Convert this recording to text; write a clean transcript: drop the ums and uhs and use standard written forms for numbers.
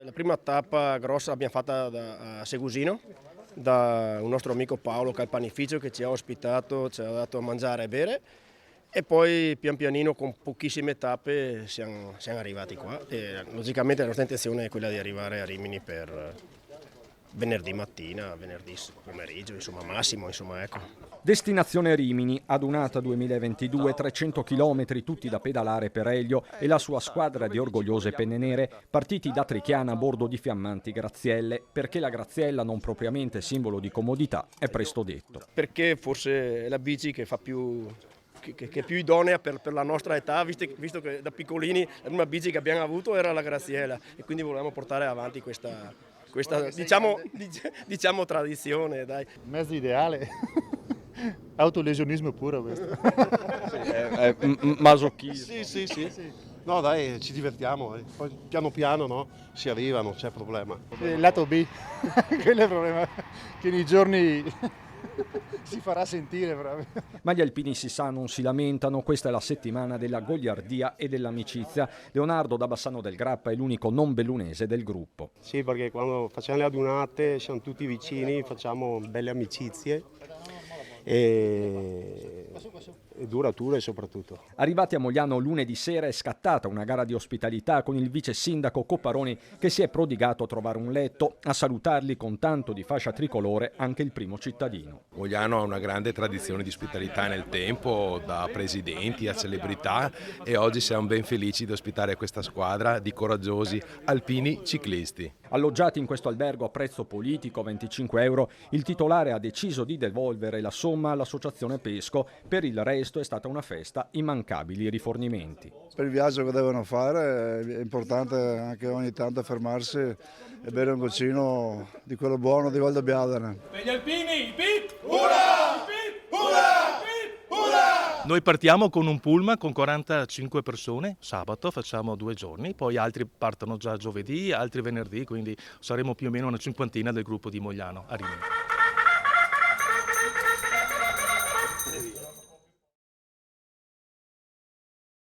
La prima tappa grossa l'abbiamo fatta a Segusino, da un nostro amico Paolo che è il panificio che ci ha ospitato, ci ha dato a mangiare e bere, e poi pian pianino con pochissime tappe siamo arrivati qua e logicamente la nostra intenzione è quella di arrivare a Rimini per venerdì mattina, venerdì pomeriggio, insomma massimo, insomma ecco. Destinazione Rimini, adunata 2022, 300 km tutti da pedalare per Elio e la sua squadra di orgogliose penne nere, partiti da Trichiana a bordo di fiammanti grazielle, perché la graziella, non propriamente simbolo di comodità, è presto detto. Perché forse è la bici che fa più che è più idonea per la nostra età, visto che da piccolini la prima bici che abbiamo avuto era la graziella e quindi volevamo portare avanti questa diciamo tradizione, dai. Mezzo ideale. Autolesionismo puro questo. È masochismo. Sì. No dai, ci divertiamo, poi piano piano no, si arriva, non c'è problema. Il lato B, quello è il problema, che nei giorni si farà sentire proprio. Ma gli alpini si sa, non si lamentano, questa è la settimana della goliardia e dell'amicizia. Leonardo da Bassano del Grappa è l'unico non bellunese del gruppo. Sì, perché quando facciamo le adunate siamo tutti vicini, facciamo belle amicizie e durature soprattutto. Arrivati a Mogliano lunedì sera è scattata una gara di ospitalità con il vice sindaco Copparoni che si è prodigato a trovare un letto, a salutarli con tanto di fascia tricolore anche il primo cittadino. Mogliano ha una grande tradizione di ospitalità nel tempo, da presidenti a celebrità, e oggi siamo ben felici di ospitare questa squadra di coraggiosi alpini ciclisti. Alloggiati in questo albergo a prezzo politico, 25 euro, il titolare ha deciso di devolvere la somma all'associazione Pesco. Per il resto è stata una festa, immancabili rifornimenti. Per il viaggio che devono fare è importante anche ogni tanto fermarsi e bere un goccino di quello buono di Val da Biadene. Per gli alpini, pip! Ura! Pip! Ura! Pip! Ura! Noi partiamo con un pullman con 45 persone, sabato facciamo 2 giorni, poi altri partono già giovedì, altri venerdì, quindi saremo più o meno una cinquantina del gruppo di Mogliano a Rimini.